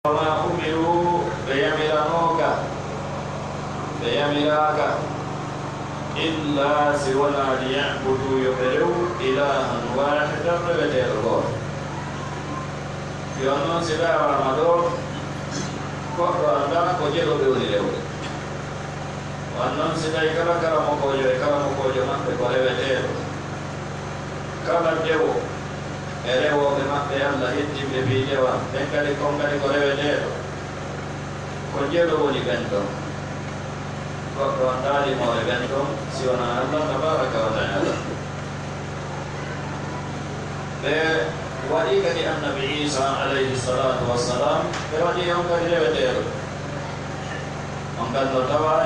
وما أمروا بيملاك إلا سونا ليعبدوا يفروا إلها واحدا فبتير الله يوم سبع رمضان قرآن كجلو بيولي له وأنهم سبع كلا مكوجو ما بقوله بتير كلا جو إلهو بما الله يتم بيجوا تكالي كونغالي قوله بتير كجلو بيولي بنتو Qur'an dari mau bentuk siwana Allah tabaraka wa ta'ala. Wadi kali Nabi Isa alaihi salatu wassalam wadi yang kali dia betul. Angkat tertawa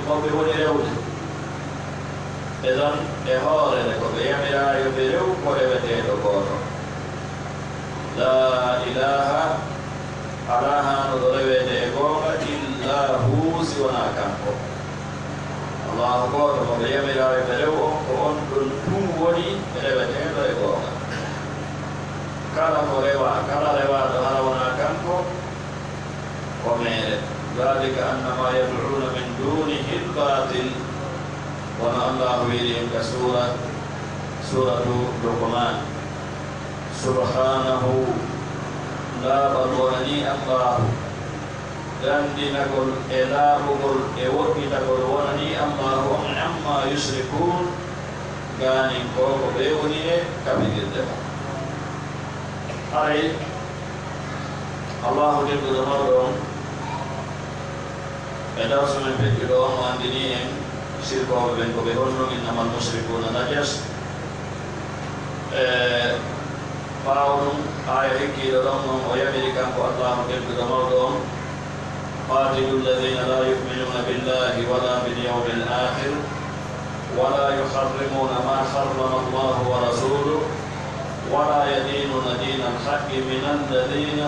mau beri lewat. Edan ehor le ko ya mira yo beru ko le betul ko. La ilaha alaha nudole betul ko illa hu siwana kampo. Allah Akbar, Maria Mira Berewo, on Wodi, Elevator, Ego. Kala Moreva, Kala Reva, Harawana Campo, Comere, ذلك أنما يدعون من دونه الباطل وما الله بهم سورة لقمان سبحانه لا بلغني الله dan dinakul elahul ewot kita kolwani Allahu amma yusyrikun gani ko beuni kami kita ai Allahu jalla jalaluhu eda sumen petiro mandini en sirko ben ko behono min namal musyrikun najas paulum ay hiki dalam oya amerikan ko Allahu jalla jalaluhu قاتلوا الذين لا يؤمنون بالله ولا باليوم الآخر ولا يحرمون ما حرم الله ورسوله ولا يدينون دين الحق من الذين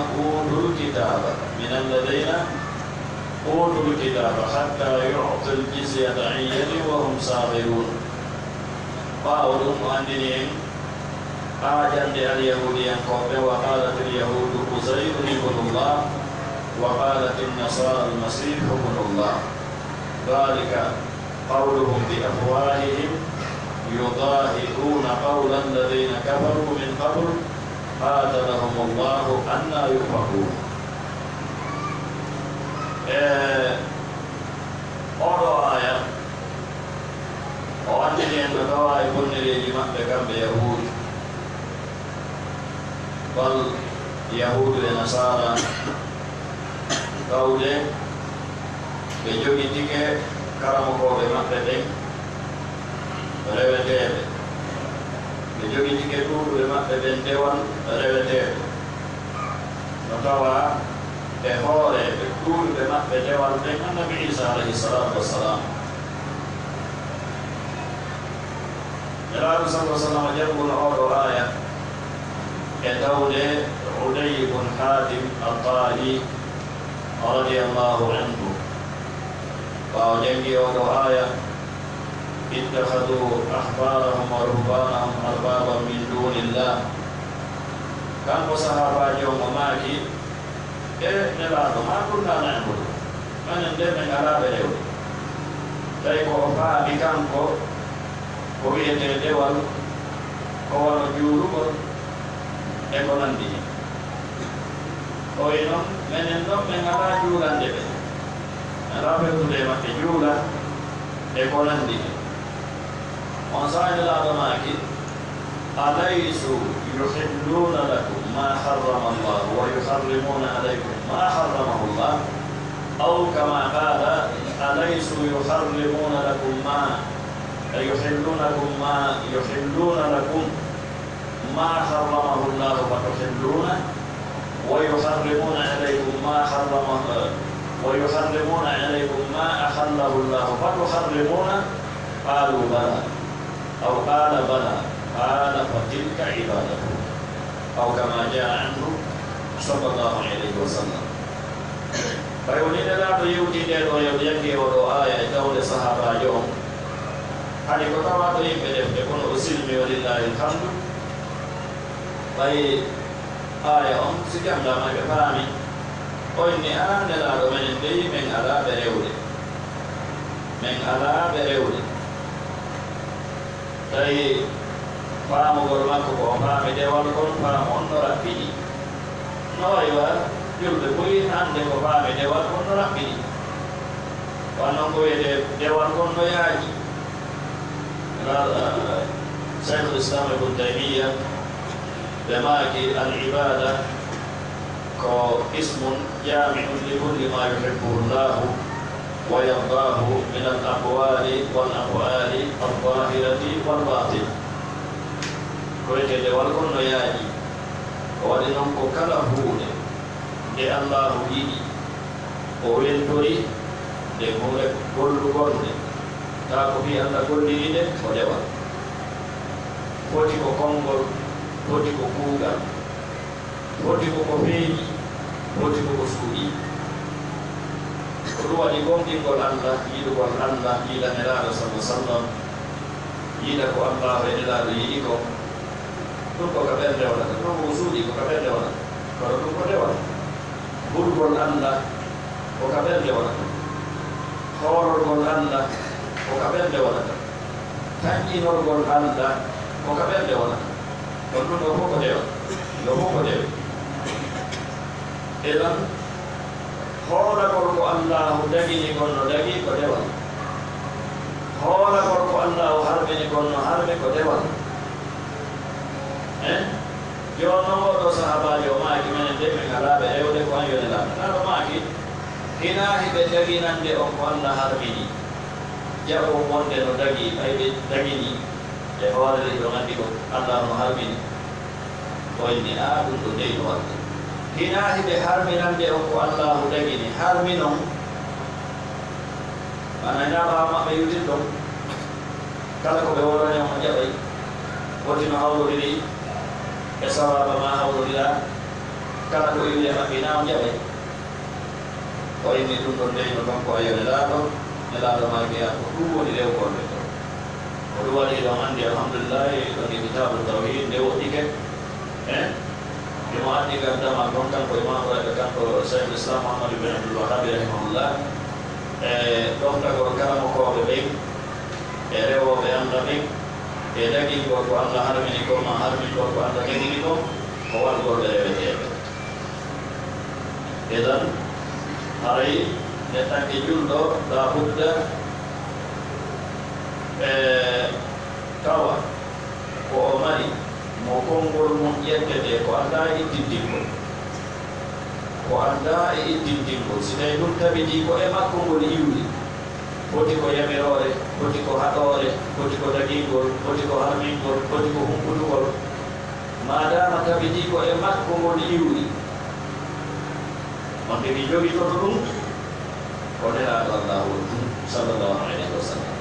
أوتوا الكتاب حتى يعطوا الجزية عن يد وهم صاغرون قالوا مؤمنين آجن اليهوديين وقالت اليهود عزير ابن الله وقالت النصارى المسيح ابن الله ذلك قولهم بأفواههم يضاهئون قول الذين كفروا من قبل قاتلهم الله أنى يؤفكون أولو آية وأنني أن دواء يكون لي بكم بيهود بل يهود لنصارى Kaude bejogi tike karamo ko be mappete rewete bejogi tike du be mappete dewan rewete notawa e hore be du be mappete wal de Nabi Isa alaihi salatu wassalam Nabi sallallahu alaihi wasallam jabul awdo aya e dawde Uday ibn Hatim al-Tahi رضي الله عنه وجنجي ودعايا اتخذوا أحبارهم ورهبانهم أربابا من دون الله كان صحابة يوم ماكي نبعض ما كنا نعبد من ندم على بليو تايكو أفا بكامكو وبيته دوال هو نجورو ekonomi oinom menendom mengala julan debe arabe tude mate jula ekonomi onsaide la domaki alaysu yuhilluna lakum ma harrama Allah wa yuharrimuna alaykum ma harramahu Allah أو كما قال أليس يحرمون لكم ما يحلون لكم ما حرمه الله فتحلونه ويحرمون عليكم ما حرمه ويحرمون عليكم ما أحله الله فتحرمونه قالوا بلى أو قال بلى قال فتلك عبادته أو كما جاء عنه صلى الله عليه وسلم فيوني لا يوجد يوجد ودعاء دولة صحابة يوم هذه كتابة يكون أسلمي ولله الحمد فهي آية سجم لما يفهمي oynni an nelaɗo menen dey min ala ɓe rewde min ala ɓe rewde tawi faamugol makko ko faami dewal kon faamu on no raɓɓiɗi no waywa julɓe ɓoyi hande ko faami dewal kon no raɓɓiɗi wannon ko wiyete dewal kon no yaaji شيخ الإسلام ابن تيمية بماكي العبادة كاسم جامع لكل ما يحبه الله ويرضاه من الأقوال والأفعال الظاهرة والباطنة كويتي دي والكن ياجي ولنمكو كلا هود دي الله يجي ويلتوري دي مولك كل كل تاكو في أن كل يدي ودوال foti ko kongol foti ko kuugal foti ko ko feeñi foti ko ko suuɗi ko ɗum waɗi gomɗingol allah yiɗugol allah yiɗa nelaaɗo sallah sallam yiɗa ko allah e nelaaɗo yiɗi ko ɗum ko ka ɓernde waɗata ɗum ko suuɗi ko ka ɓernde waɗata kono ɗum ko dewal ɓurgol allah ko ka ɓernde waɗata hoororgol allah ko ka ɓernde waɗata taƴƴinorgol allah ko ka ɓernde wonata ɗon ɗum ɗo fof ko dewa ɗo fof ko dewe eɗon hoolagol ko allahu dagini gon no dagi ko dewal hoolagol ko allahu harmini gon no harmi ko dewal jonnon oɗo sahabaji o maaki menen de min alaɓe rewde ko an yonelaɓe naɗo maaki hina hiɓe daginande on ko allah harmini jaɓo wonde no dagi ɓayɓe dagini e hoore ɗo nganndi ko allah no harmini oyni a ɗum ɗo dey no waɗde hina hiɓe harminande on ko allahu dagini harminon ana ñaama maɓɓe yutin ɗon kala ko ɓe worone on jaɓay woti no hawrodiri e sawaba ma hawrodira kala ko iwi e maɓɓe na on jaɓay oyni ɗum ɗon dey no kanko a yonelaaɗo nelaaɗo ma geya ko ɗum woni rewkolɓe ɗo oɗum waɗi ɗon anndi alhamdulillahi ɗon e kitabu tawhid nde woɗɗike imo anndi gardama ɗon kanko imamuraɓe kanko cheikh l'islam mouhamadou ibn abdoulwahabi rahimahullah e ɗoftagol karamokoɓe ɓen e rewoɓe allah ɓen e dagingol ko allah harmini ko ma harmingol ko allah dagini ko ko walgol ɓe reweteɓe edan haray neɗɗanke julɗo la budda tawa ko o mari mo konngol mum ƴettete ko annda e ittindingol ko annda e ittindingol si tawi ɗum tabiti ko e makko ngol iwri foti ko yamirore foti ko haɗore foti ko dagingol foti ko harmingol foti ko humputugol madama tabiti ko e makko ngol iwri on de mi jogitoto ɗum ko nelaaɗo allahu sallallahu alayhi wa sallam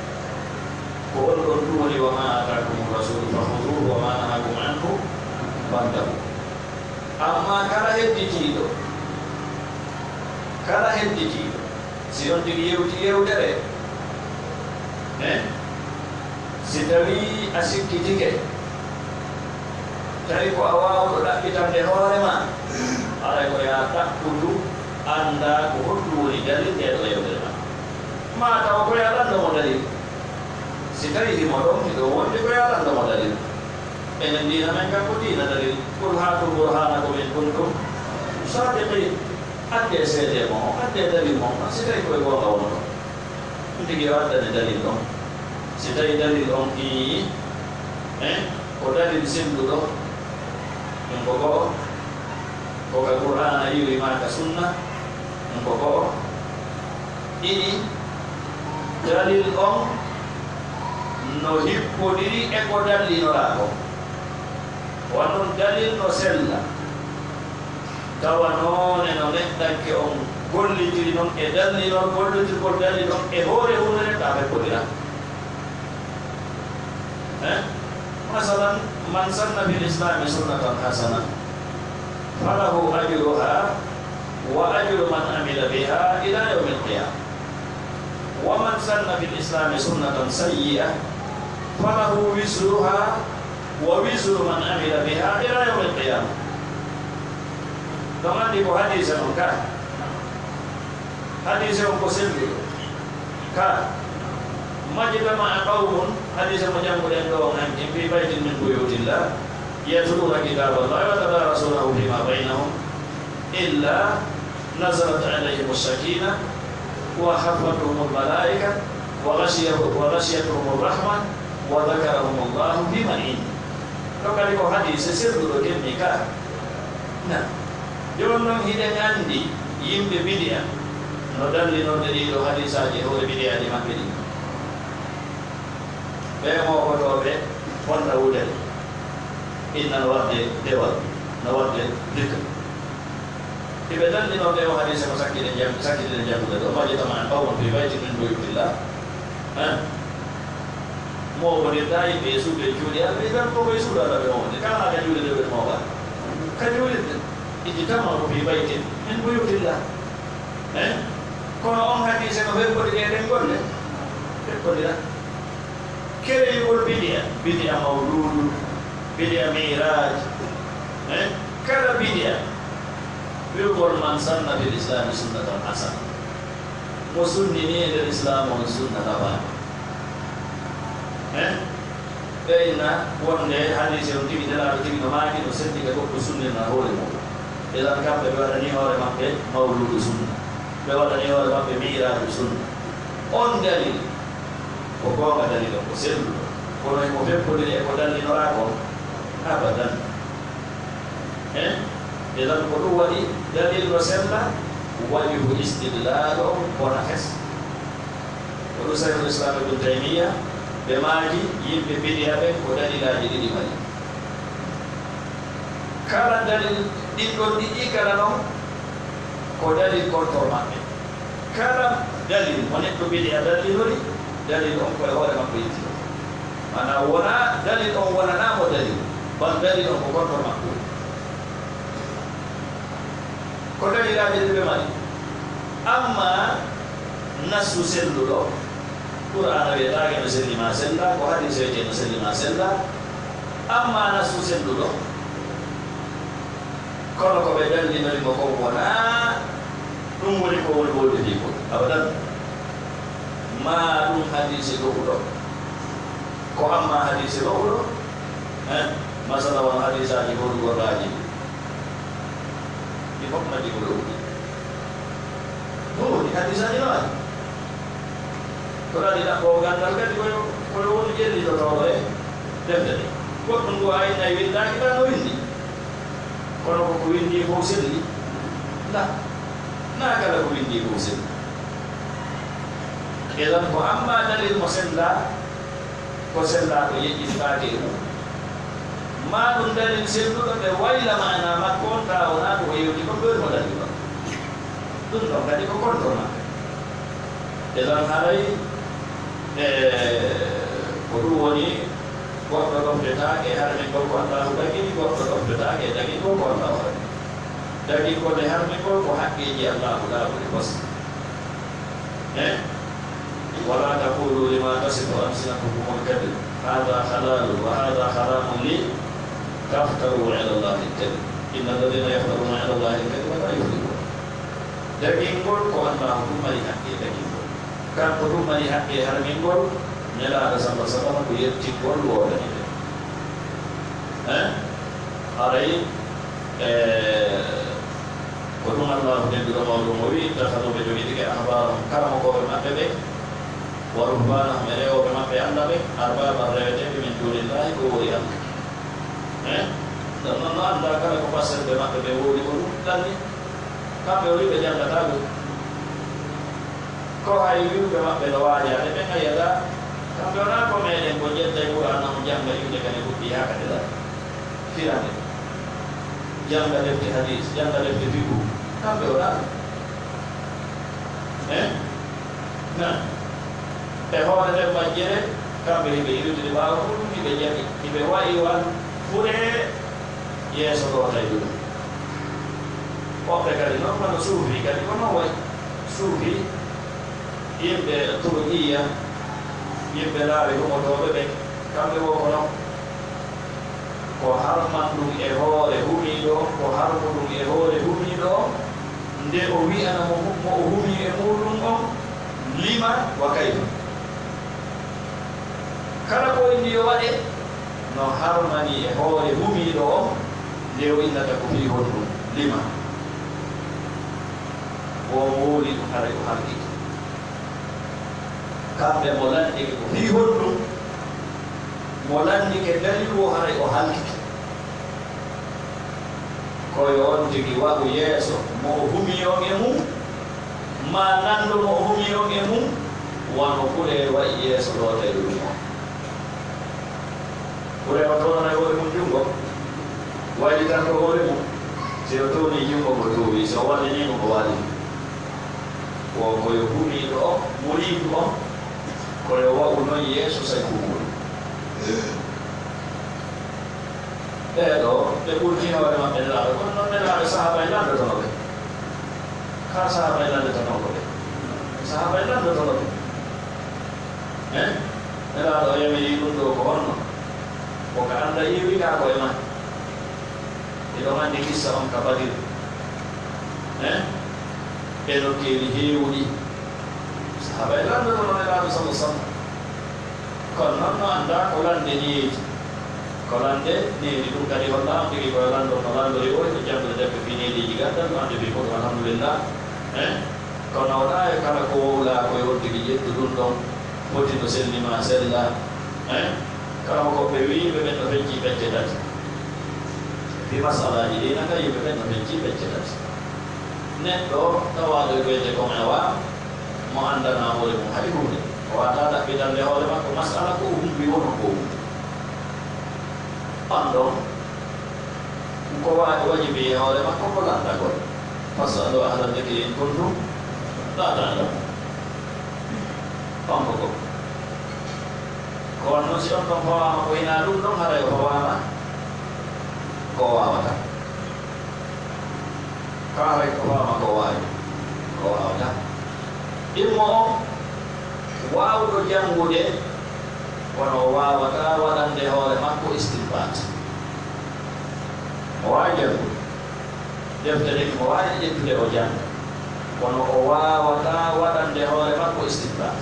ko on ɗon ɗum woni wa ma atakum rasulu fahuduhu wa ma nahakum anhu fantahu amma kala hedditiiɗo si on tigi yewti yewtere si tawi a sikkitike tawi ko a waawɗo ɗaɓɓitande hoorema alay ko ya ɗaɓɓutu annda ko hoɗɗum woni dalil ndeɗo yewtere ma taw ko yaɗannomo dalil si tawi himo ɗon hiɗo wonde ko yaɗannomo dalil enen dina men kam ko dina dalil qul hatu burhanakum in kuntum sadiqin adde seede mo adde dalil mo si tawi koye gonga wono ɗon ɗum tigi o addane dalil ɗon si tawi dalil on ii ko dalil senduɗo ɗum ko goo koka qur'ana yiwi maka sunna ɗum ko goo ɗiɗi dalil on no hippodiri e ko dallinoɗa ko wonon dalil no sella tawa noone no neɗɗanke on gollitiri noon e dallinol gollitirgol dalil on e hoore hunde neɗɗa heppodira masalan man sanna fi l'islami sunnatan hasana falahu ajruha wa ajru man amila biha ila yaumi alqiyama wa man sanna fi l'islami sunnatan sayyi'a falahu wisruha wa wisru man amila biha ila yaumi alqiyama ɗon anndi ko hadisa non ka hadise on ko selluɗo ka majtama qawmun hadise mo jannguɗen ɗo hanki fi baytin min buyutillah yatluna kitaballahi wa tadarasunahu fima baynahum illa nazalat alayhim as-sakinah wa hafathum al-malaika wa ghashiyatuhum ar-rahmah wa dhakarahum Allah fi man inda. To kadi ko hadise selluɗo kenni ka na jonnon hiɗen andi yimɓe bidiya no dallinorde ɗiɗo hadisaji hore bidiyaji maɓɓe ɗi ɓe mokotoɓe fonda wudere inna no wadde dewal no wadde dikka iɓe dallinorde o hadise ko sakkide jangude ɗo majitama qawmun fi baytin min buyutillah moɓonirta yimɓe e suuɗe juuɗe alɓe tan kokoye suuɗo alaɓe mowde kala ka juuɗe ɗeɓe moɓa ka juuɗe ijtamaru fi baytin min buyutillah kono on hadise no ferkodi ɗeɗen golle ferkodira kereyugol bidiya mawludu bidiya miraj kala bidiya wiwgol man sanna fil islami sunnatan hasana mo sunnini e nder islam on sunna tabani ɓeyna wonde hadise on tigi nelaɗo tigi no maaki no sendi ka goɗɗo sunnina hoore mum elan kamɓe ɓe waɗani hoore maɓɓe mawludu sunna ɓe waɗani hoore maɓɓe miraju sunna on dalil ko gonga dalil on ko selluɗo kono eko feppodiri eko dallinora kon abadan elan ko ɗum waɗi dalil no sella waɗihu istidlal o wona hes ko ɗum sayhul islam ibne taymiya ɓe maaki yimɓe bidiya ɓe ko dalilaji ɗiɗi mari kala dalil ɗinɗon ɗiɗi kala noon ko dalil contre maɓɓe kala dalil mo neɗɗo bidiya dallinori dalil on koye hoore makko yittino mana wona dalil on wonanamo dalil ban dalil on ko contre makko ko dalilaji ɗi ɓe mari amma nasu selluɗo qur'ana wiyetake no sellima sella ko hadise wiyete no sellima sella amma nasu selluɗo kono ko ɓe dallinori mo kon wona ɗum woni ko woni woldidi ko abadan ma ɗum hadise ɗohuɗo ko amma hadise ɗohuɗo masala wono hadisaji hoɗugorraji ɗi fof majji ko ɗohuɗi ɗohuɗi hadisaji noani ko ɗaɗi ɗaɓɓo gandal kadi koyo woni ƴellitotoɗo e defte ɗe goɗɗum ngo aynayi windaki tan no windi kono koko windi fof selli na kala ko windi fof selli elan ko amma dalil mo sella ko sella ko yeƴƴititake e mum ma ɗum dalil selluɗo ɓe wayla mana makko on ta wona ko yewti ko ɓermo dalil on ɗum ɗon kadi ko contre makko elan haray ko ɗum woni goɗɗo ɗoftetake harmin gol ko allahu dagini goɗɗo ɗoftetake dagin gol ko allahu waɗi dagin gode harmin gol ko haqqeji allahu laaɓuri kosde wala taqulu lima tasifu alsinatukum alkadib hada halalun wa hada haramun li taftaru ala allahi alkadib inna alladhina yaftaruna ala allahi alkadiba la yuflihun dagin gol ko allahu ɗum mari haqqe dagin gol kanko ɗum mari haqqe harmin gol nelaɗo salla sallam ko yettingol wodani ɓe haray ko ɗum allahu denduɗo mawɗum o wi ittahaduɓe joguitike ahbarahum karamokoɓe maɓɓe ɓe wa ruhbanahum e rewoɓe maɓɓe anda ɓe arbaban reweteɓe min dunillahi ko wori allah ɗon noon no anda kala ko passerɓe maɓɓe ɓe wori ko ɗum ɗanni kamɓe o wi ɓe janggata ɗum ko hay wiwɓe maɓɓe no waajade ɓe gayyata kamɓe wona ko meɗen ko ƴetta e qur'ana o jangga iwde kane fuɗɗi ha kade ɗa firande jangga defte hadis jangga defte fiqhu kamɓe wona na e hoore nden majjere kamɓe hiɓe iwtude ɓaawa ɗum hiɓe jaɓi hiɓe wayi wan fure yeeso ɗo tay ɗum woɓɓe kadi noon mano suufi kadi ko noon wayi suufi yimɓe turuqiya yimɓe laaɓe humotoɓe ɓe kamɓe wo kono ko harman ɗum e hoore humiɗo ko harmu ɗum e hoore humiɗo nde o wi'ana mo o humi e muɗum on lima wa kayfa kala ko indi yo waɗe no harmani e hoore humiɗo o nde o innata ko fi honɗum lima o wooli ɗum haray o halkiti kamɓe mo landike ko fi honɗum mo landike dalil o haray o halkiti koyo on tigi waɗu yeeso mo o humiyon e mum ma nanndo mo o humiyon e mum wano ɓure waɗi yeeso ɗo tawi ɗum o ɓure o tonana hoore mum junngo waɗi tan ko hoore mum si o toni junngo mo tuubi so wallinimo ko waɗi ko koyo humiɗo o muriidu o koyo waɗu noon yeeso say kumol ɓeeɗo ɓe ɓurti hoore maɓɓe nelaaɗo kono noon nelaaɗo sahaba e landotono ɓe kala sahaba e landotono ko ɓe sahaba e landotono ɓe nelaaɗo o yamiri ɗum ɗo ko honno woka annda yiwigaa koye ma eɗo anndi kissa on ka badir ɓeɗo keeri heewɗi sahaba e landotono nelaaɗo sala sallam kono noon no annda ko lande niyeeti ko lande needi ɗum kadi holla on tigi koye lando no landori o e jamɗo debbe fi neediji gandal ande wi koto alhamdulillah kono wona e kala ko wowla koye on tigi ƴettu ɗum ɗon foti no sellima sella kala ko ɓe wi ɓe ɓen no fecci becce tati fi masalaji ɗi nanga yimɓe ɓen no fecci becce tati neɗɗo tawaɗo e ɓeyde kon e wa mo andana hoore mum hay hunde o wata ɗaɓɓitande hoore makko masala ko humbi wono ko humbi andon ko wajibi hoore makko ko landagol fasalu ahla dhikri in kuntum la ta'lamun pambo ko kono noon si on ɗon fawama ko hina ɗum ɗon haray o fawama ko wawata ko haray ko fawama ko wawi ko wawata immo o wawɗo jangude kono wawata waɗande hoore makko istinbat o wawi jangude deftere mo wawi ƴettude o janga kono o wawata waɗande hoore makko istinbat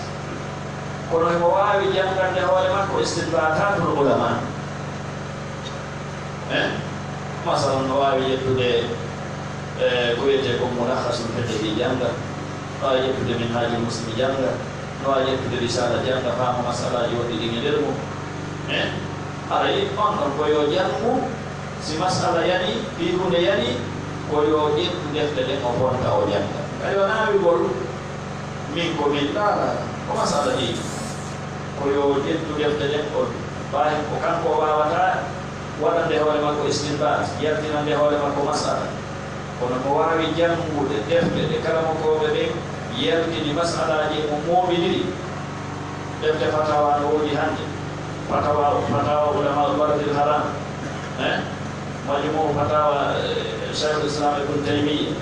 kono emo wawi jangande hoore makko istinbatatul ulama masalan no wawi ƴettude ko wiyete ko mulakhasul fiqhi janga no wawi ƴettude minhajul muslimi janga no wawi ƴettude risala janga fama masalaji wonɗi ɗin e nder mum aray on ɗon koyo jangu si masala yani fi hunde yani koyo ƴettu defte ɗen o fonta o janga kadi o naawigol min ko min laala ko masala ɗi koyo ƴettu defte ɗen o ɓahen ko kanko wawata waɗande hoore makko istinbat yaltinande hoore makko masala kono mo wawi jangude defte ɗe kala mo koɓe ɓen yaltini masalaji mo moɓidiri defte fatawa no woodi hannde fatawa ulama bardil haram majmu fatawa cheikh l'islam ibn taymiyya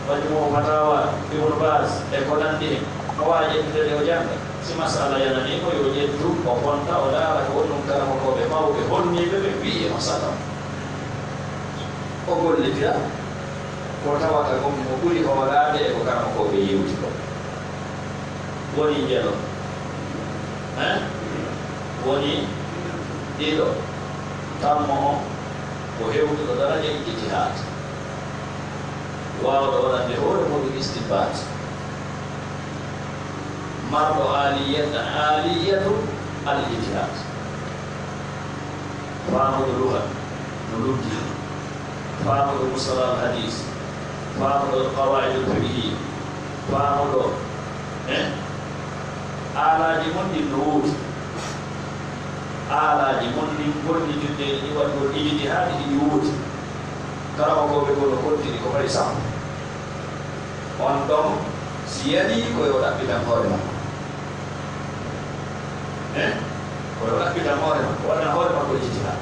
majmu fatawa ibn baz e ko nandi hen mo wawi ƴettude ɗe o janga si masala yanani ko yo ƴettu o fonta o laara ko wonɗum karama koɓe mawɓe honniɓe ɓe wiye masala o gollitira ko tawata gom mo ɓuri hoorade e ko karama koɓe yewti ko woni jeɗo woni ɗiɗo tammo o ko hewtuɗo daraja ijtihad wawɗo waɗande hoore muɗum istinbat marɗo aliyatu al ijtihad faamuɗo luha no luggi faamuɗo mustalah al hadis faamuɗo qawaid al fiqhi faamuɗo alaji mon ɗin no wuuti alaji mon ɗin gollitirde ɗi waɗgol ijtihad ɗiɗi wuuti karama koɓe gono kontini ko fari sam on ɗon si yani koyo ɗaɓɓitan hoore makko koyo ɗaɓɓitan hoore makko waɗana hoore makko ijtihad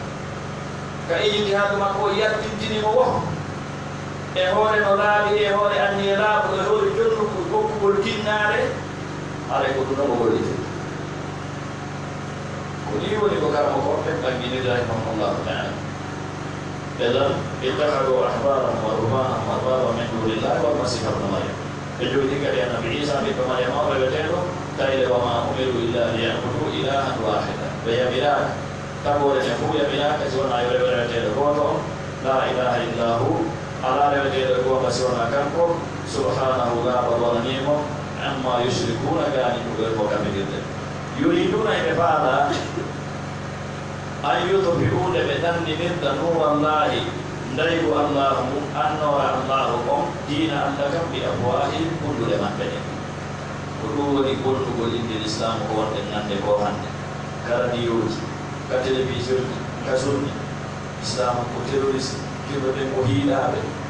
ka ijtihadu makko yaltintinimo woh e hoore no laaɓi e hoore anni e laaɓu e hoore jonnuko gokkugol tinnaare aray ko ɗum ɗon o gollite ko ni woni ko karama ko ɓe ɓanginirde rahimahullahu taala إذن اتخذوا أحبارهم ورهبانهم أربابا من دون الله والمسيح ابن مريم يجوز ذكر يا نبي عيسى بن مريم وبيتينه تايل وما أمروا إلا ليعبدوا إلها واحدا بيملاك تقول إنه يملاك سوى يرى لا إله إلا هو على رجل هو مسونا كنكم سبحانه لا بضل عما يشركون كانوا يقولون يريدون أن يفعل أن يطفئوا بدن من نور الله نريد الله أن نرى اللهم دين أنكم بأفواههم كل لمن بني كل الإسلام هو أن نكون كرديوز كتلفزيون كسوني إسلام كتيروس كيلو مهيلا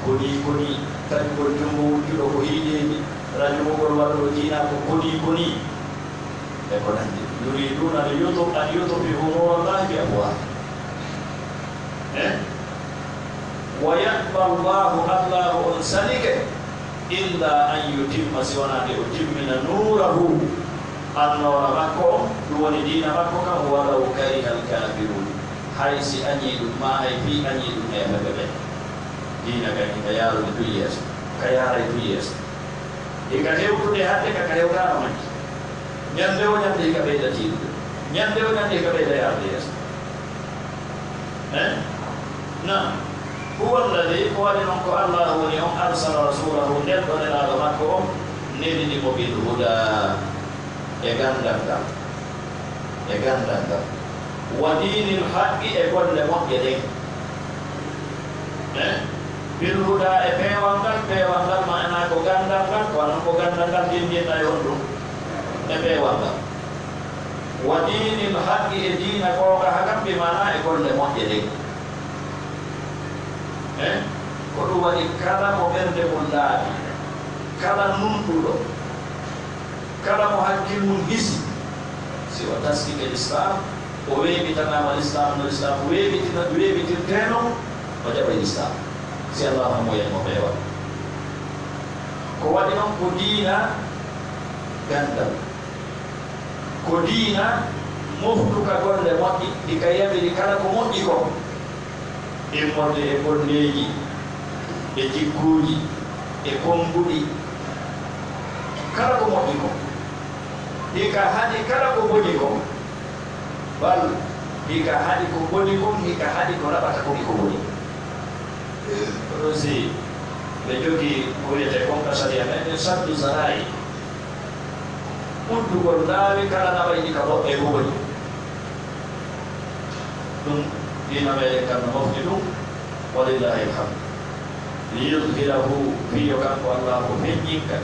كوني كان يقول جمهور كيلو مهيلين رجل مقول والو دينا كوني يريدون أن يطفئوا نور الله بأفواههم ويأبى الله أنسلك إلا أن يتم سوانا يتم نوره النور مكم دون دين مكم ولو كره الكافرون حيث أنيد ما هي في أنيد ما يفعل دينك كيار الدنياس كيار الدنياس إذا كيو كده هاتك كيو كارمان نيندو نيندي كبيدا تيد نيندو نيندي كبيدا يارديس نعم هو الذي قال لكم الله اليوم أرسل رسوله ليبين لكم نبني بالهدى يغندك ودين الحق يقول لهم يدين بالهدى بيوانغال معنا كغندك كغندك دين يوندو بيوانغال ودين الحق دين كوكا حكم بمعنى يقول لهم يدين kodu wadi kala mo berde mo laabi kala numtuɗo kala mo hakkil mum hisi si o taskike l'islam o weeɓitanama l'islam no l'islam weeɓitirteno o jaɓa l'islam si allah moyen mo ɓeewa ko waɗi noon ko diina gandal ko diina moftuka golle moƴƴi ɗi ka yamiri kala ko moƴƴi ko immorde e bonneji e jikkuji e kombuɗi kala ko moƴƴi ko hika haɗi kala ko boni ko bal hika haɗi ko boni ko hika haɗi ko raɓata koki ko boni aussi ɓe jogi ko wiyete konka saria meɗen saddu zarai uddugol laawi kala naɓayɗi ka boɓɓe ko boni ɗum dina meɗen kam no mofti ɗum walillahi alhamdu liyudhirahu fiyo kanko allah ko feƴƴinka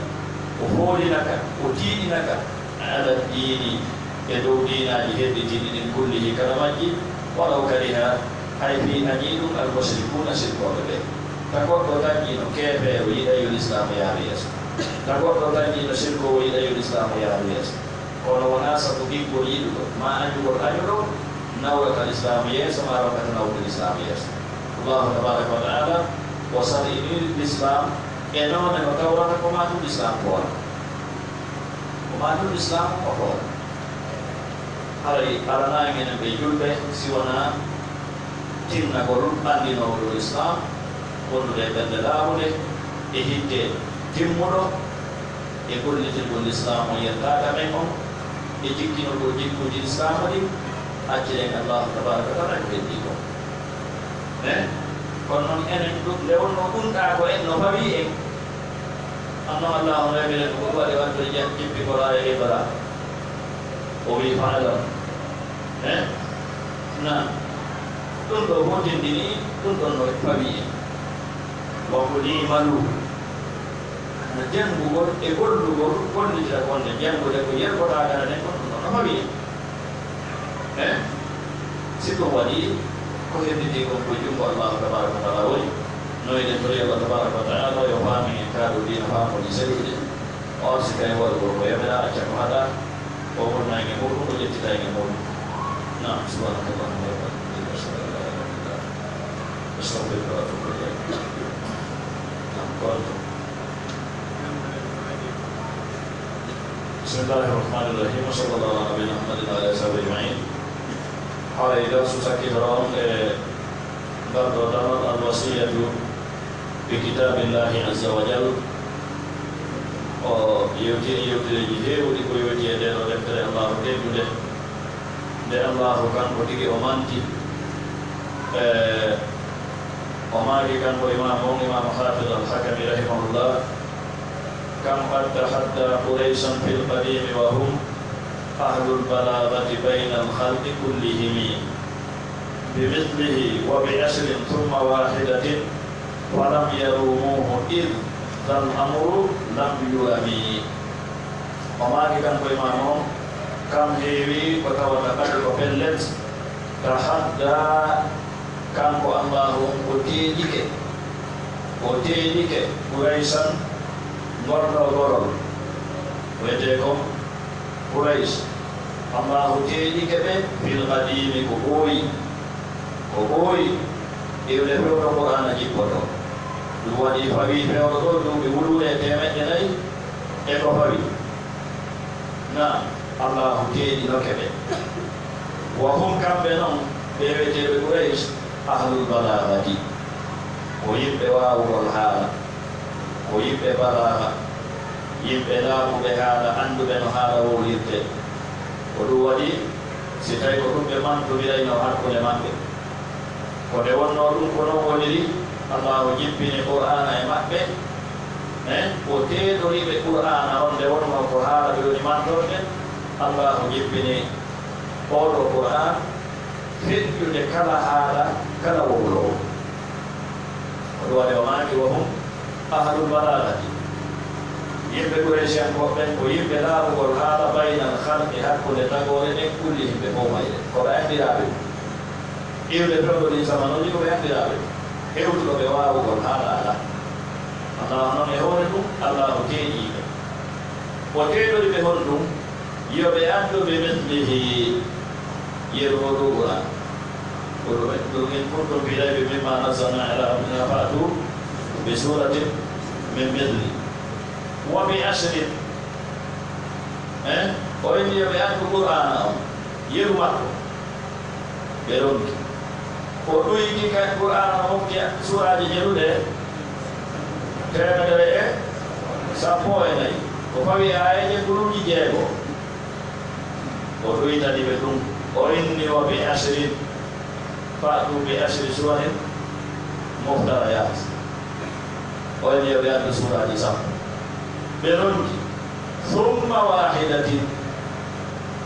o hoolinaka o tiiɗinaka ala dini e dow dinaji hedɗitiɗi ɗin kullihi kala majji walaw kariha hay fi añi ɗum almushrikuna sirkoɓe ɓe ta goɗɗo dañƴino keefeero yiɗa yo l'islamu yaara yeeso ta goɗɗo dañƴino sirkowo yiɗa yo l'islamu yaara yeeso kono wona sabu ɗiggol yiɗuɗo ma añugol añuɗo nawrata l'islam yeeso ma wakkata nawde l'islam yeeso allahu tabaraka wa taala o salini l'islam e noone no tawrata ko matum l'islam hoora ko matum l'islam o hoora haray alanangene ɓe julɓe si wona tinnagol andinowɗo l'islam wondude e ɓerde laamude e hidde timmuɗo e gollitirgol l'islam o yettaka men on e jikkinogol jikkuji l'islam ɗi acciren allahu tabaraka wa taala ko heddi ko kono noon enen ɗum nde wonno ɗumɗa ko en no fawi en anno allahu rewiren ko waɗi wattude jippi ko laa e bara o wi faalan na ɗum ɗo hotindini ɗum ɗon no fawi en wakko limalu no janngugol e gollugol gollitira gonne janngude ko yergoɗagana nden kon ɗum ɗon no fawi en si ɗum waɗi ko hedditi kon ko jungo allahu tabaraka wa taala woni noyɗen tori allah tabaraka wa taala yo faami en kaɗo dina faamuji selluɗe on si kay waɗugol ko yamira acca ko haɗa o wonnage muɗum o ƴettitayge muɗum nam subhanaka allahumma wa bihamdika ashhadu an la ilaha illa anta astaghfiruka wa atubu ilayk nam konto bismillahir rahmanir rahim sallallahu ala nabiyina muhammadin wa ala alihi wa sahbihi ajma'in haala ila susaki doron برضو الوصية بكتاب الله عز وجل يوتي جهه وديكو يوتي دينو دفتر الله دينو de Allah kan ko tigi o manti o magi kan ko imam Hafiz al-Hakami rahimahullah kam qad tahadda Quraishan fil qadim wa hum ahlul balaghati bayna al-khalqi kullihim bimithlihi wa bi'ashrin thumma wahidatin wa lam yarumuhu id dhal amru lam yurami o magi kan ko imam kam heewi ko tawata kadi ko pellet tahadda kanko Allahu ko teeƴike Quraysan gorɗo wiyete ko Qurays Allahu teeƴike ɓe fil qadimi ko ɓooyi iwde fewɗo Qur'ana jippoto ɗum waɗi fawi fewɗo ɗo duuɓi wuluɗe temeɗɗe nayi e ko fawi na Allah teeɗi nokeɓe wa hum kamɓe noon ɓeweteɓe Quraysh ahlul balaghati ko yimɓe wawugol haala ko yimɓe balagha yimɓe laaɓuɓe haala anduɓe no haala wowlirte ko ɗum waɗi si tawi ko ɗum ɓe mantodirayno hakkude maɓɓe ko nde wonno ɗum ko non woniri Allahu jippini Qur'ana e maɓɓe ko teeɗoriɓe Qur'ana on nde wonno ko haala ɓe woni mantorde Allah jippini oɗo Qur'an feƴƴude kala haala kala wowlowo oɗo waɗi o maaki wo hum ahlul balaghati yimɓe Quraysiyan koɓɓen ko yimɓe laaɓugol haala baynal halqi hakkude tagore ɗen kulli yimɓe fof mayre koɓe anndiraɓe iwde fewɗo ɗin zamanuji koɓe anndiraɓe hewtuɗo ɓe waawugol haala ala Allah noon e hoore ɗum Allahu teeƴiɓe o teeɗori ɓe hon ɗum yoɓe andu bi mithlihi yeroɗo Qur'an ɗum en kuntum fi raybi mimma nazzalna ala abdina fa'tu bi suratin min mithli wa bi ashrin o inni yoɓe andu Qur'ana on yeru makko ɓe ronki o ɗoyki kadi Qur'ana mofti suraji jeruɗe 314 o fawi ayeje guluji 6 o ɗoytani ɓe ɗum o inni wa bi ashrin fa'tu bi ashri suwarin muftarayat o inni yoɓe andu suraji 10 ɓe ronki thumma wahidatin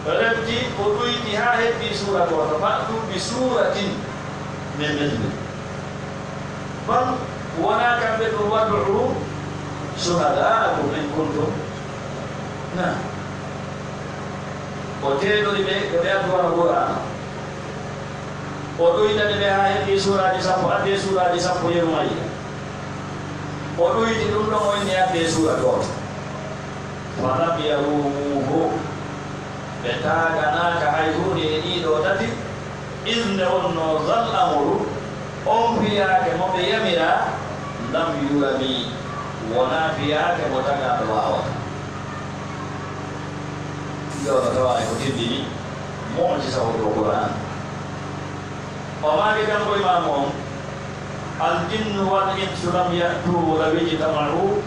rebti o ɗoyti ha heddi sura goto fa'tu bi suratin min mithli bal wona kamɓe ɗum wad'u shuhada'akum in kuntum na o teeɗori ɓe ɓe adduwana Qur'ana o ɗoytani ɓe ha heddi suraji 10 adde suraji 10 yerumayi o ɗoyti ɗum ɗon o inni adde sura goto falam yarumuhu ɓe taganaka hay hunde e ɗiɗo tati isnde wonno zal amru on fiyake mo ɓe yamira lam yurami wona fiyake mo tagaɗo wawata yono tawa ko tindini mu'jiza o Qur'an o maaki kanko imam on aljinnu wal insu lam ya'tu law ijtama'u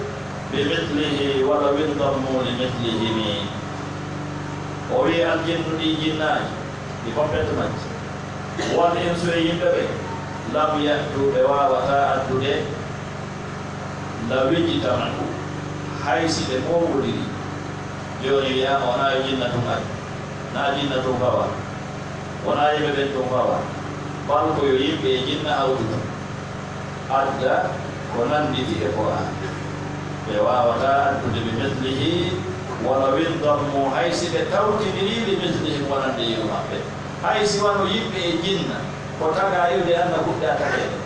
bimithlihi wa law indammu limithlihi o wi aljinnu ɗi jinnaji ɗi foppete majji wal insu e yimɓe ɓe lam ya'tu ɓe wawata addude law ijtama'u haysi ɓe mowodiri joni wiyama wona yo jinna tum ari na jinna tum fawa wona yimɓe ɓen tum fawa bal ko yo yimɓe e jinna hawtuta adda ko nanditi e Qur'an ɓe wawata addude bi mithlihi wala windammu haysi ɓe tawtidiri li mithlihim wonande yeru maɓɓe haysi wano yimɓe e jinna ko taga iwde anda kuɗɗe a tageɗe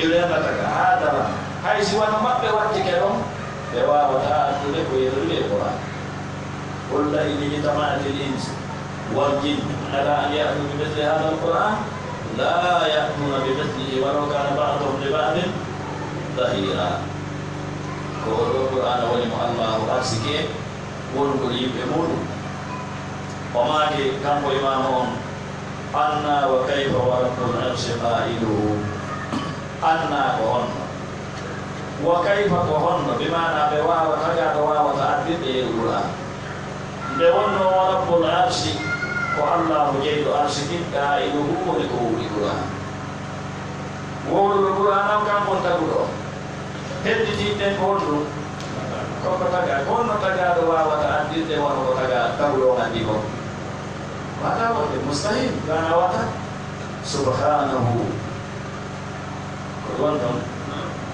iwde anda taga ha dara haysi wano maɓɓe wattike ɗon ɓe wawata addude ko yeruri e Qur'an قل إن اجتمعت الإنس والجن على أن يأتوا بمثل هذا القرآن لا يأتون بمثله ولو كان بعضهم لبعض ظهيرا قول القرآن ولم الله أرسكي ونقول يبقون وما كان إمامهم أنا وكيف ورب العرش قائله anna ko honno wa kayfa ko honno bimana ɓe wawata gaɗo wawata addirɗe e qur'an nde wonno wa rabbul arshi ko allahu jeyɗo arshi ɗiɗɗa iluhu woni ko wuuri qur'an wowluɗo qur'an am kam on taguɗo hedditiɗɗen ko honɗum koko taga ko honno tagaɗo wawata addirɗe wono ko taga taguɗo andi ko wata wonde mustahil gana wata subhanahu ko ɗon ɗon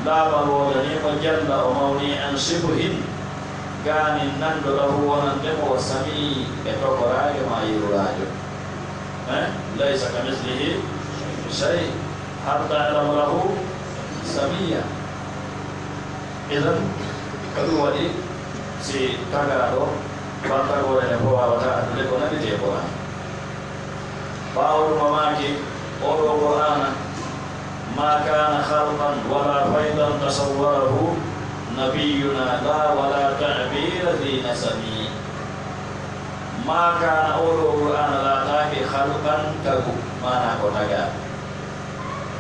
laaɓal wodanimo jalla o mawni an sibuhin gani nanɗo lahu wonandemo o sami e tokorage ma yirurajo laysa ka mislihi shay hal ta'lamu lahu samiya idan ko ɗum waɗi si tagaɗo bantagorene fo wawata andude ko nandite qur'an ɓawɗum mamaki oɗo qur'ana ma kana khalqan wala faydan tasawwarahu nabiyuna la wala ta'bira dhi nasami ma kana oɗo qur'ana lataki khalqan tagu mana ko taga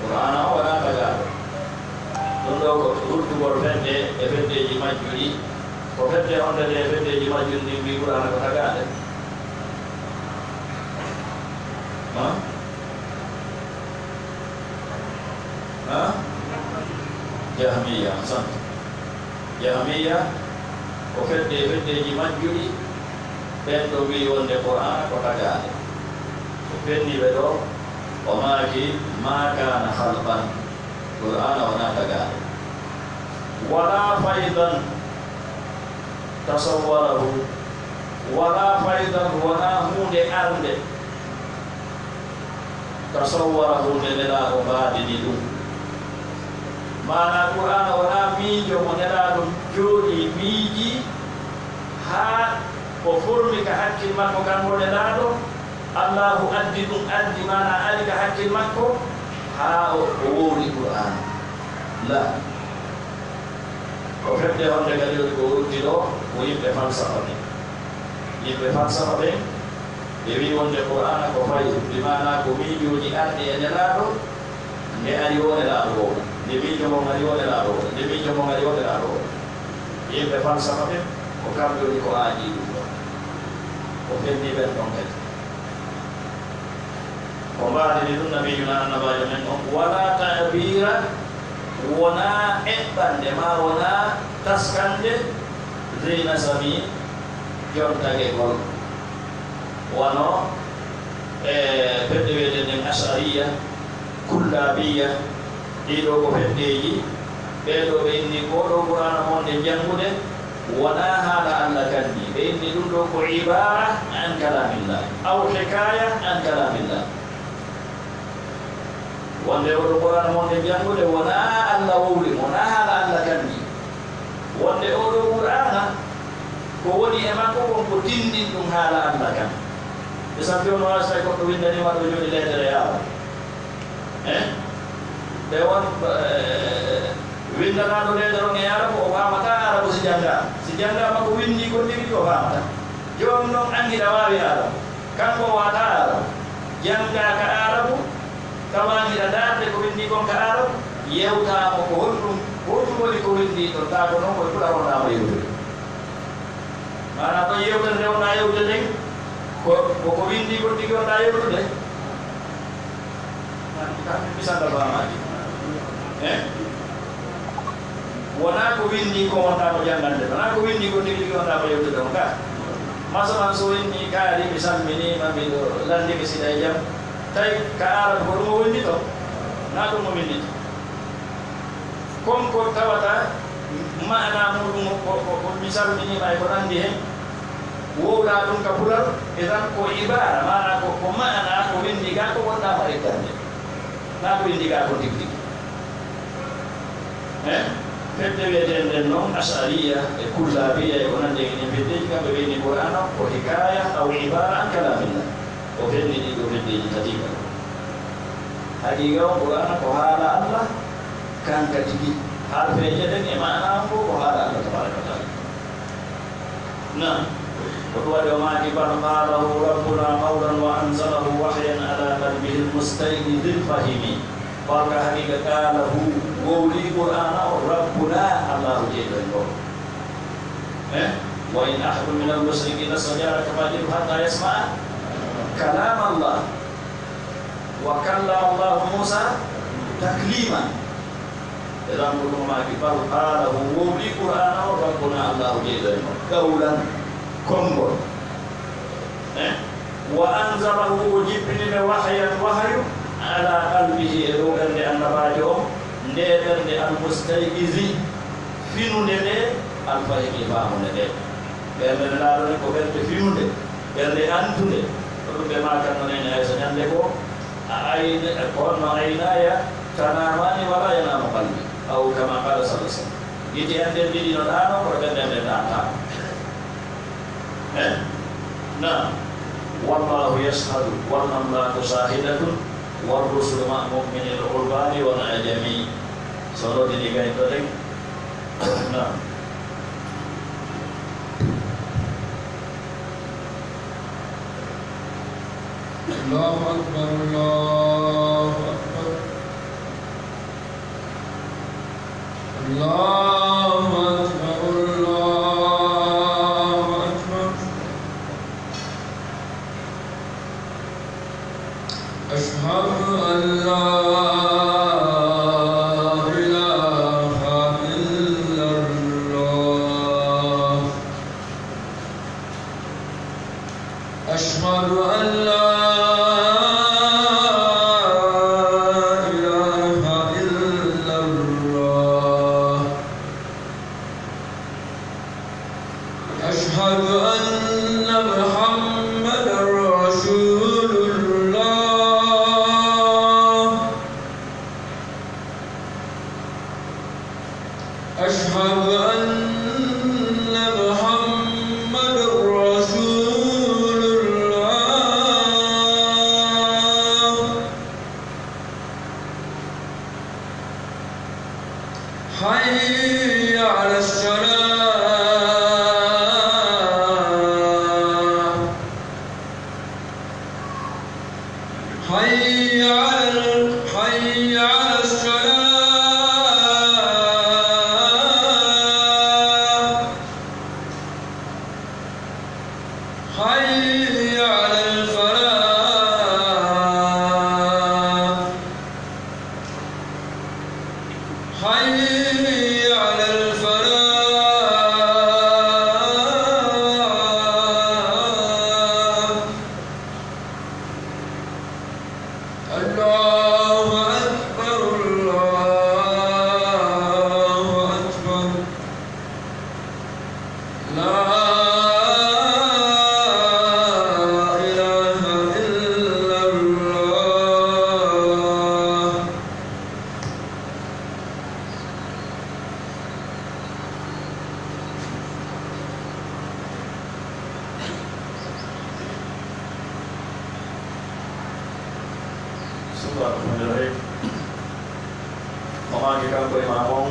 qur'ana o wona tagaɗo ɗum ɗo ko hurtugol fedde e feddeji majjuɗi ko fedde onde de e feddeji majjuɗi ndi mbi qur'ana ko tagaɗe jahmiya sant jahmiya ko fedde feddeji majjuɗi ɓen ɗo wi wonde qur'ana ko tagaɗe ko fenniɓe ɗo o maaki ma kana halqan qur'ana wona tagaɗe wala faydan tasawwarahu wala faydan wona hunde arde tasawwarahu nde nelaɗo mbaɗini ɗum mana qur'ana wona miijo mo nelaɗo jooɗi miiji ha o formi ka hakkil makko kanko nelaɗo allahu addi ɗum addi mana ari ka hakkil makko ha o wowri qur'ana la o fedde honde kadi woni ko wurti ɗo ko yimɓe falsafa ɓe yimɓe falsafa ɓe ɓe wi wonde qur'ana ko fayi bimana ko miijoji arɗi e nelaɗo nde ari o nelaɗo o nde miijo mo ari o nelaɗo o nde miijo mo ari o nelaɗo o yimɓe falsafa ɓe ko kamɓe woni ko aaji ɗum ɗo ko fenni ɓen ɗon kadi ko mbaɗini ɗum nabiyuna annabajo men on wala ta'bira wona eɓɓande ma wona taskande zeyna sami jontage gol wono e fedde wiyete nden ashariya kullabiya ɗiɗo ko feddeji ɓeɗo ɓe inni koɗo qur'ana mon nde jangude wona haala allah kandi ɓe inni ɗum ɗo ko ibara an kalamillah aw hikaya an kalamillah wonde oɗo qur'ana mon nde jangude wona allah wowri wona haala allah kandi wonde oɗo qur'ana ko woni e makko kon ko tindin ɗum haala allah kan ɓe sabbi ono wasata goɗɗo windanima ɗo joni lettere yawa ɓe won windanaɗo lettere on e arabu o famata arabu si janggama ko windi ko ndigi o famata joni noon angiɗa wawi arabu kanko wata arabu jangga ka arabu tawangiɗa darde ko windi kon ka arabu yewtamo ko honɗum woni ko windi ɗon ta ko noon koye ɓuɗaronɗamo yewtude mana to yewtere nde wona yewtude nden ko windi ko ndigi wonɗa yewtude kamɓe misanda bamaji wona ko windi ko wonɗa ko jangande wona ko windi ko ndigi wonɗa ko yewtude on ka masalan so inni kaari mi salminima miɗo landimi siɗa e jaam tawi ka arabu ko ɗum o windi to na ɗum o windito comme ko tawata mana muɗum ko mi salminima e ko nandi hen wowɗa ɗum ka pulal e tan ko ibara mana ko mana ko windi ga ko wonɗama reggande na ko windi ga ko tig tig fedde wiyeten nden noon ashariya e kullabiya e ko nandi enen feddeji kamɓe wiyni qur'ana ko hikaya aw ibara an kalamillah o fenni ɗiɗo feddeji tatiga haqiqa o qur'ana ko haala allah kanka tigi harfeje ɗen e mana fo ko haala allah tabaraka wa taala na ko ɗum waɗi o maaki bal qalahu rabbuna mawlan wa anzalahu wahyan ala qalbihi lmustayqidi lfahimi barka haqiqa qalahu wawli qur'ana rabbuna Allah jalla jalaluhu wa in ahad min al-musyrikin istajara fajib hatta yasma' kalam Allah wa kallama Allah Musa taklima dalam rumah kita qalahu wawli qur'ana rabbuna Allah jalla jalaluhu qawlan kombol wa anzalahu jibril wahyan wahyu ala qalbihi ru'an li annabajo ndeden de al-mustayqizi finude de al-fahiqi famude de berde laado ko berde finude berde antude rubbe ma kan non ay sa nyande ko ayna ko no aynaya tanamani wala yanamu qalbi aw kama qala sallallahu alaihi wasallam yiti ande didi non ano ko berde de ata na wallahu yashhadu wal amlaku shahidatun wal rusulu ma'mumin al-urbani wal ajami solo dini gay to rek na Allahu akbar Allahu akbar Allahu akbar Allahu akbar ashhadu an la أشهد أن لا إله إلا الله أشهد أن محمدا رسول الله أشهد أن محمدا رسول حي على الصلاة حي على الصلاة حي على الفلاح حي على الفلاح الله أكبر الله أكبر لا إله إلا الله Bismillahirrahmanirrahim. Mama kita ko imamong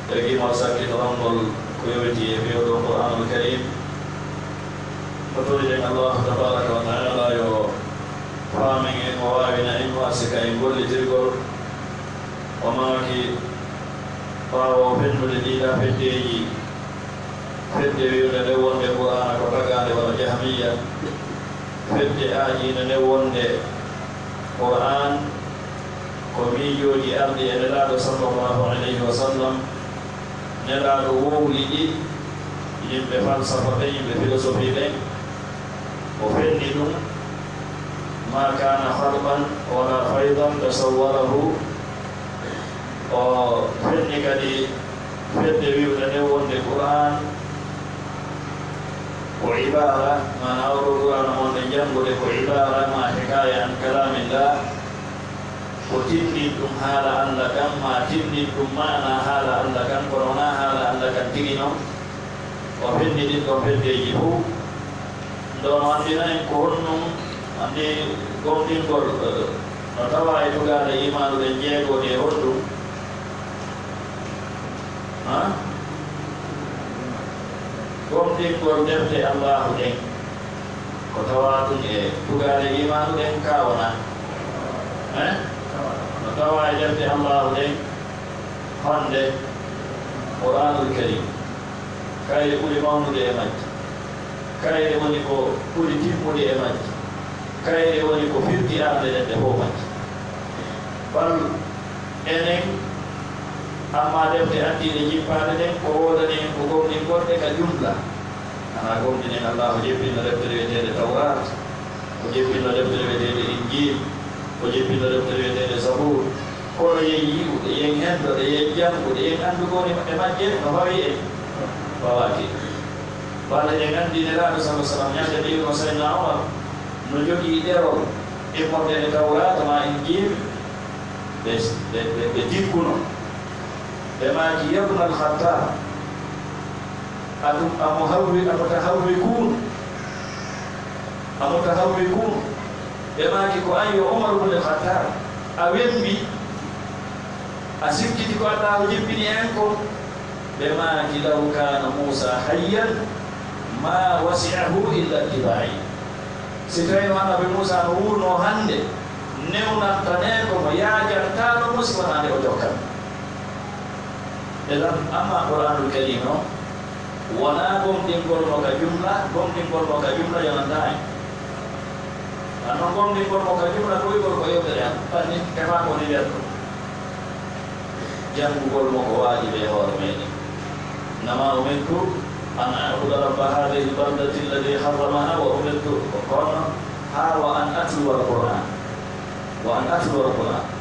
lagi masakit orang mul kuyuti biyo Quran al-Karim. Betul dengan Allah tabaraka wa taala yo farming wa wina in wasika in golli tirgol mama ki pawo pendu de dida feddeji fedde wiyo de wonde Quran ko tagade wala jahmiya fedde aji ne wonde Quran komijo di ardi nelaɗo sallallahu alayhi wa sallam nelaɗo wowliɗi yimɓe falsafa ɓe yimɓe philosophie ɓe o fenni ɗum ma kana harban wala faydan tasawwarahu o fenni kadi fedde wiwde nde wonde Quran ko ibara mana oɗo Quran wonde jangude ko ibara ma hikaya an kalamillah ko tinnin ɗum haala Allah kan ma tinnin ɗum mana haala Allah kan kono wona haala Allah kan tigi noon o fenni ɗin ɗon feddeji fuu ndo no andina en ko honnum andi gomɗingol no tawa e tugade imanuɗen jeegode e honɗum gomɗingol defte Allahu ɗen ko tawa ɗum e tugade imanu ɗen ka wona no tawa e defte allahu ɗen honde qur'anul karim kayre ɓuri mawnude e majji kayre woni ko ɓuri timmude e majji kayre woni ko firti arde ɗen ɗe fof majji bal enen amma defte andiɗe jippade ɗen ko wodanen ko gomɗin goɗɗe ka jumla ana gomɗinen allahu jeppinno deftere wiyetede tawrat ko jeppinno deftere wiyetede injil ko jeppinno deftere wiyetede zabur kono yen yi'ude yen hendoɗe yen jangude yen andugoni e majje no fawi en fawaki walla en andi nelaɗo sa sallam ñande ɗiwno sayna omar no jogii ɗerol immordene tawrata ma injil ɓe digguno ɓe maaki yabna alkhattab aɗum amutahawwikun ɓe maaki ko an yo omar bne alkhattab a wembi a sikkiti ko allahu jippini en ko ɓe maaki law kana moussa hayyan ma wasi'ahu illa ittiba'i si tawino annabi moussa no wurno hannde newnantane ko mo yaajantano musi wonande o jokkan edan amma qur'anul karim o wona gomɗingol mo ka jumla gomɗingol mo ka jumla yonanta en anno gomɗingol mo ka jumla ɗoygol ko yewtere an tanni tefa ko ni wiyatɗo jangugol mo ko waajibe e hoore meɗen nama umirtu an a'buda rabba hadihi albaldati alladi harramaha wa umirtu kono ha wa an atluwa alquran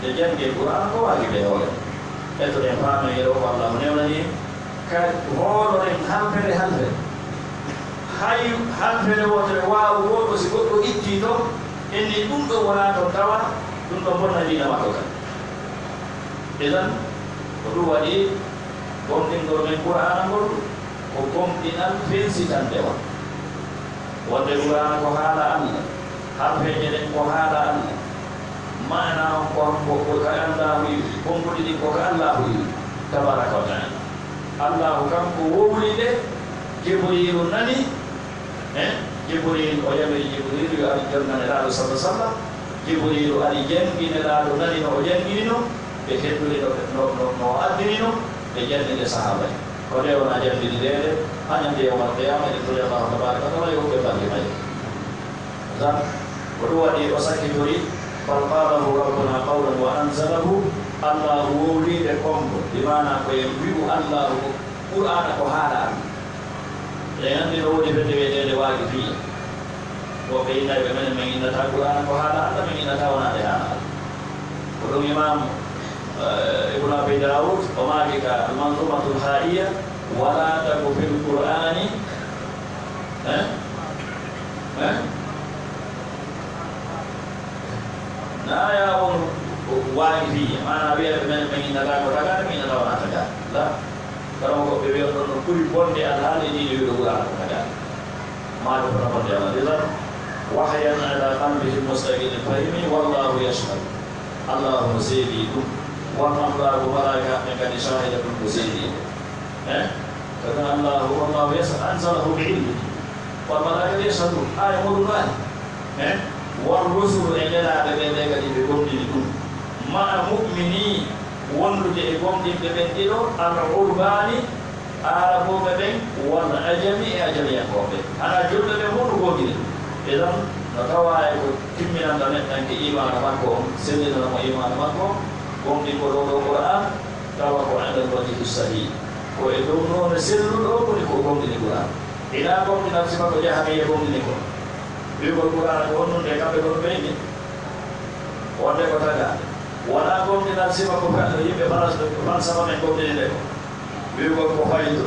de jange qur'an ko waajibe e hoore eto ɗen faano yero ko allah newnani ka hooloren halfere hay halfere wotere waawu woɗo si goɗɗo itti to enni ɗum ɗo wona toon tawa ɗum ɗo bonna dina makko kan edan ko ɗum waɗi gomɗingol men qur'ana ngol ko gomɗinal fensitandewa wonde qur'ana ko haala allah harfeje ɗen ko haala allah mana ko ka allahu yiwi konkuɗi ɗin ko ka allahu yiwi tabaraka wa taala allahu kanko wowli nde jibrilu nani jibril o yamiri jibrilu yo ari jonnanelaɗo sallah sallam jibrilu ari janginelaɗo nani no o janginino ɓe hedduri no addinino ɓe jannide sahaba en ko nde wona jandini ndede hañande yawmal qiyama e turi allahu tabaraka wa taala yo ɓe balli may tan ko ɗum waɗi o sakkitori bal qalahu rabbuna qawlan wa anzalahu allahu wowliɓe kongo bimana koyen wi'u allahu qur'ana ko haala allah eɗen anndi no woni fedde wiyetede waagi fiya woɓe innaɓe menen min innata qur'ana ko haala allah min innata wonade haala allah ko ɗum imam ibnu abi daoud o maaki ka almanzumatul haiya wala taku fi lqur'ani naya on waagi fiya mana wiyaɓe menen min innata ko tagade min innata wona tagade la kala ko ɓe wiya ɗon no ɓuri bonde alhaali ɗiɗi wiɗo qur'ana ko tagade maɗo fota bonde allah idan wahyan ala qalbihi mustaqil fahimi wallahu yashhad allahu no seedi ɗum wonnamlago malaika ɓe kadi shahida ɗum ko seedi kada allahu wallahu yashhad anzalahu bi ilmi wal malaika yashhadu aya muɗum ani won rusulu e nelaɓe ɓe ɓe kadi ɓe gomɗini ɗum ma mu'mini wondude e gomɗinɓe ɓen ɗiɗo al urbani araboɓe ɓen won ajami e ajamiyankoɓe ana julɓe ɓe muɗu gomɗini eɗon no tawa e ko timminanta neɗɗanke imana makko on sellinanamo imana makko gomɗinko ɗo ɗo qur'an tawa ko andal wajihi sahih ko e dow noone selluɗo woni ko gomɗini qur'an ina gomɗinan sima ko jahamiye gomɗini ko wiigol qur'ana ko wonnunde kamɓe kono ɓeyni wonde ko tagade wona gomɗinan sima ko yimɓe falsafa men gomɗini nde ko wiigol ko faydu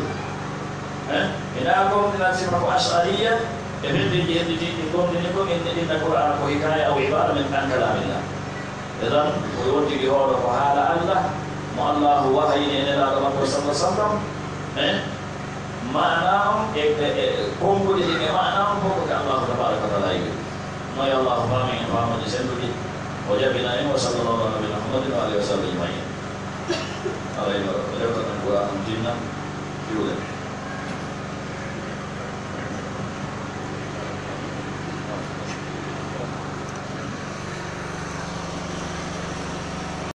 ina gomɗinan sima ko ashariya e fendiji hedditiɗi gomɗini ko inna qur'ana ko hikaya aw ibada min an kalamillah edan ko wontigi hoɗo ko haala allah mo allahu wahayni e nelaɗo makko sallah sallam mana on e konguɗi ɗin e mana on fof ko allahu tabaraka wa taala yiwi noyi allahu faami en faamode senduɗi o jabina en wa sallallahu ala nabina muhammadin wa alihi wa sahbihi ajmain alayno rewta tan qur'an tinna fiwle